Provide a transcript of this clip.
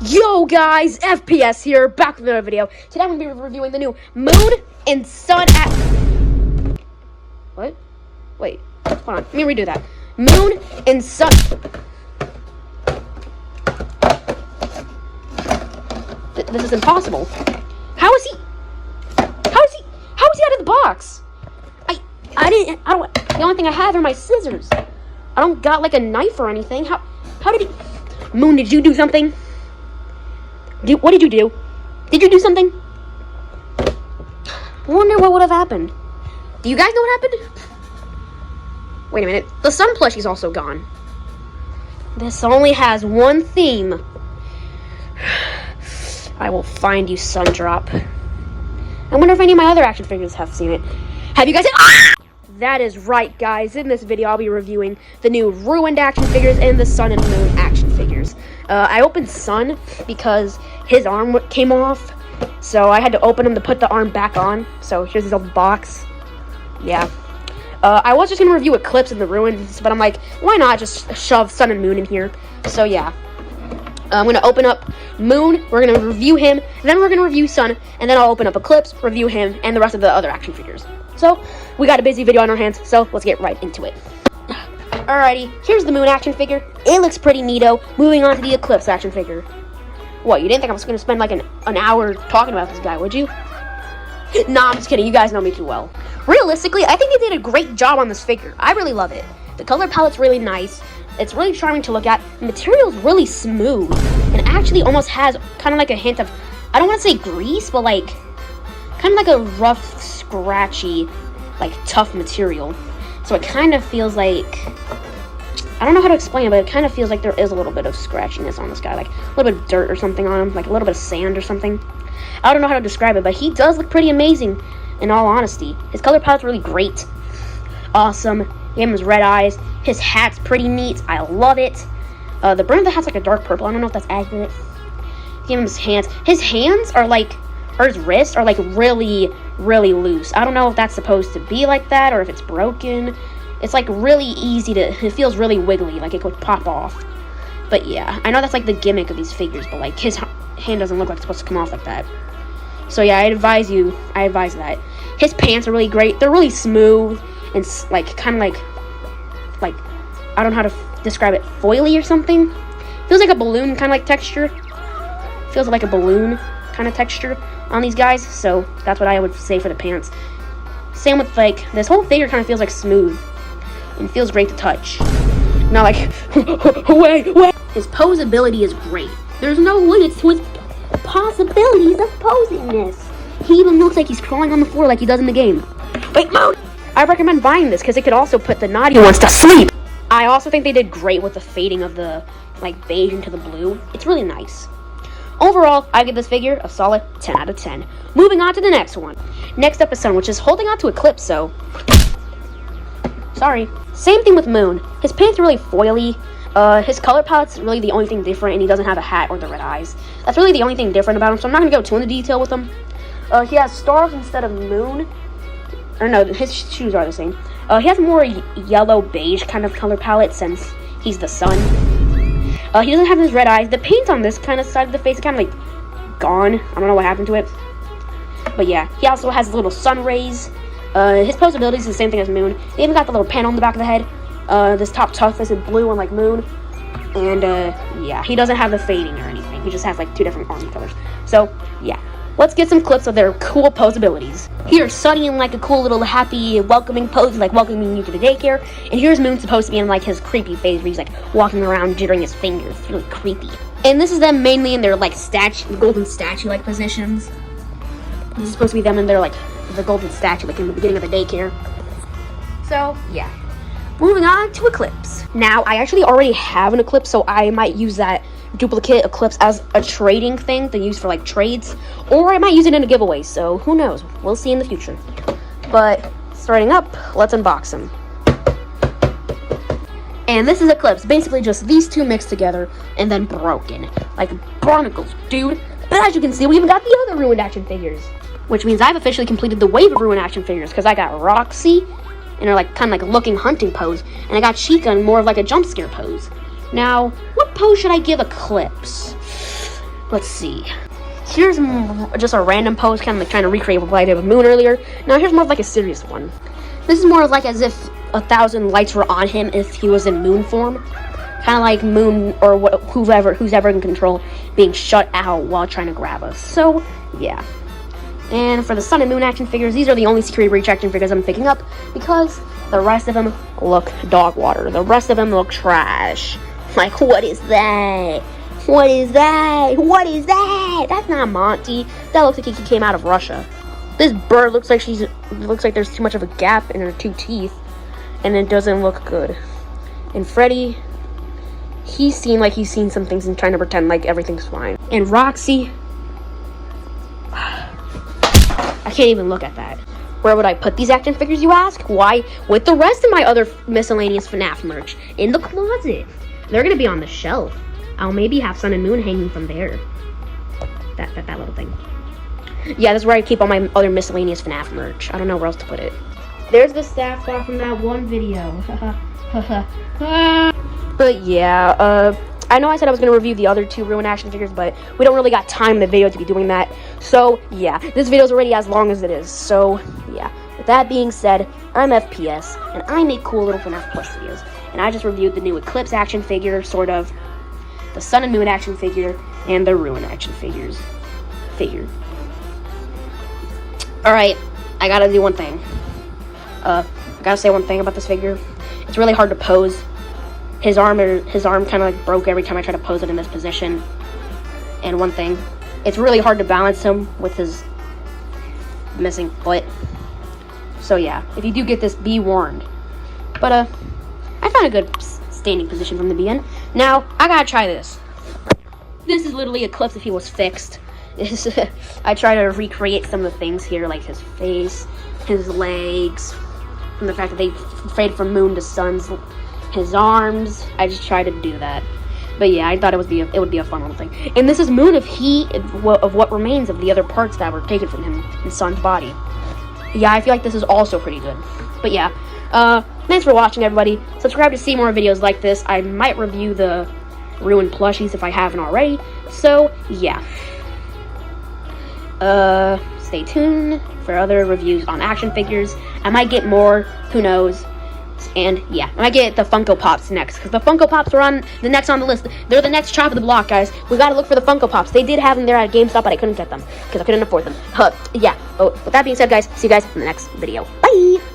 Yo guys, FPS here, back with another video. Today I'm going to be reviewing the new Moon and Sun What? Wait, hold on, let me redo that. Moon and Sun... This is impossible. How is he out of the box? The only thing I have are my scissors. I don't got like a knife or anything. How did he... Moon, did you do something? What did you do? Did you do something? I wonder what would have happened. Do you guys know what happened? Wait a minute. The Sun plushie's also gone. This only has one theme. I will find you, Sundrop. I wonder if any of my other action figures have seen it. Have you guys seen... That is right, guys. In this video, I'll be reviewing the new Ruined action figures and the Sun and Moon action figures. I opened Sun because his arm came off, so I had to open him to put the arm back on. So here's his old box. Yeah. I was just going to review Eclipse and the Ruins, but I'm like, why not just shove Sun and Moon in here? So yeah. I'm going to open up Moon, we're going to review him, then we're going to review Sun, and then I'll open up Eclipse, review him, and the rest of the other action figures. So, we got a busy video on our hands, so let's get right into it. Alrighty, here's the Moon action figure. It looks pretty neato. Moving on to the Eclipse action figure. What, you didn't think I was going to spend like an hour talking about this guy, would you? Nah, I'm just kidding. You guys know me too well. Realistically, I think they did a great job on this figure. I really love it. The color palette's really nice. It's really charming to look at. The material's really smooth. And actually almost has kind of like a hint of, I don't want to say grease, but like, kind of like a rough, scratchy, like tough material. So it kind of feels like, I don't know how to explain it, but it kind of feels like there is a little bit of scratchiness on this guy. Like a little bit of dirt or something on him. Like a little bit of sand or something. I don't know how to describe it, but he does look pretty amazing, in all honesty. His color palette's really great. Awesome. He gave him his red eyes. His hat's pretty neat. I love it. The brim of the hat's like a dark purple. I don't know if that's accurate. Give him his hands. His hands are like, or his wrists are like really, really loose. I don't know if that's supposed to be like that or if it's broken. It's like really easy to, it feels really wiggly, like it could pop off. But yeah, I know that's like the gimmick of these figures, but like his hand doesn't look like it's supposed to come off like that. So yeah, I advise that. His pants are really great. They're really smooth and like kind of like I don't know how to describe it, foily or something. Feels like a balloon kind of like texture. Feels like a balloon kind of texture on these guys. So that's what I would say for the pants. Same with like this whole figure kind of feels like smooth and feels great to touch. Not like wait. His posability is great. There's no limits to his possibilities of posiness. He even looks like he's crawling on the floor like he does in the game. Wait, Moon! I recommend buying this because it could also put the naughty ones to sleep. I also think they did great with the fading of the like beige into the blue. It's really nice. Overall, I give this figure a solid 10 out of 10. Moving on to the next one. Next up is Sun, which is holding on to Eclipse, so... Sorry. Same thing with Moon. His pants are really foily. His color palette's really the only thing different, and he doesn't have a hat or the red eyes. That's really the only thing different about him, so I'm not going to go too into detail with him. He has stars instead of moon. Or no, his shoes are the same. He has more yellow-beige kind of color palette since he's the Sun. He doesn't have his red eyes. The paint on this kind of side of the face is kind of like gone. I don't know what happened to it. But yeah, he also has little sun rays. His posability is the same thing as Moon. They even got the little panel on the back of the head. This top tuft is in blue and like Moon. And yeah, he doesn't have the fading or anything. He just has like two different army colors. So yeah, let's get some clips of their cool posabilities. Here's Sunny in like a cool little happy welcoming pose, like welcoming you to the daycare. And here's Moon supposed to be in like his creepy phase where he's like walking around jittering his fingers. It's really creepy. And this is them mainly in their like golden statue like positions. This is supposed to be them in their like the golden statue like in the beginning of the daycare. So yeah. Moving on to Eclipse. Now, I actually already have an Eclipse, so I might use that duplicate Eclipse as a trading thing to use for like trades, or I might use it in a giveaway, so who knows? We'll see in the future. But starting up, let's unbox him. And this is Eclipse, basically just these two mixed together and then broken. Like barnacles, dude. But as you can see, we even got the other Ruined action figures, which means I've officially completed the wave of Ruined action figures because I got Roxy in her like kind of like looking hunting pose, and I got Chica in more of like a jump scare pose. Now, what pose should I give Eclipse? let's see. Here's just a random post, kind of like trying to recreate what I did with Moon earlier. Now here's more of like a serious one. This is more of like as if 1,000 lights were on him if he was in Moon form. Kind of like Moon or who's ever in control being shut out while trying to grab us. So, yeah. And for the Sun and Moon action figures, these are the only Security Breach action figures I'm picking up because the rest of them look dog water. The rest of them look trash. Like, what is that? What is that? What is that? That's not Monty. That looks like he came out of Russia. This bird looks like there's too much of a gap in her 2 teeth, and it doesn't look good. And Freddy, he seemed like he's seen some things and trying to pretend like everything's fine. And Roxy, I can't even look at that. Where would I put these action figures, you ask? Why? With the rest of my other miscellaneous FNAF merch. In the closet. They're gonna be on the shelf. I'll maybe have Sun and Moon hanging from there. That little thing. Yeah, that's where I keep all my other miscellaneous FNAF merch. I don't know where else to put it. There's the staff spot from that one video. But yeah, I know I said I was going to review the other 2 Ruin action figures, but we don't really got time in the video to be doing that. So, yeah, this video's already as long as it is. So, yeah. With that being said, I'm FPS, and I make cool little FNAF Plus videos. And I just reviewed the new Eclipse action figure, sort of, the Sun and Moon action figure, and the Ruin action figure. Alright, I gotta do one thing. I gotta say one thing about this figure. It's really hard to pose. His arm kind of like broke every time I try to pose it in this position. And one thing, it's really hard to balance him with his missing foot. So yeah, if you do get this, be warned. But I found a good standing position from the beginning. Now, I gotta try this. This is literally Eclipse if he was fixed. I try to recreate some of the things here, like his face, his legs, from the fact that they faded from Moon to Sun's, his arms. I just try to do that. But yeah, I thought it would be a fun little thing. And this is Moon of what remains of the other parts that were taken from him in Sun's body. Yeah, I feel like this is also pretty good. But yeah, thanks for watching, everybody. Subscribe to see more videos like this. I might review the Ruin plushies if I haven't already. So yeah. Stay tuned for other reviews on action figures. I might get more, who knows. And yeah, I might get the Funko Pops next, because the Funko Pops are on the next on the list. They're the next chop of the block, guys. We gotta look for the Funko Pops. They did have them there at GameStop, but I couldn't get them because I couldn't afford them. Yeah. Oh, with that being said, guys, see you guys in the next video. Bye.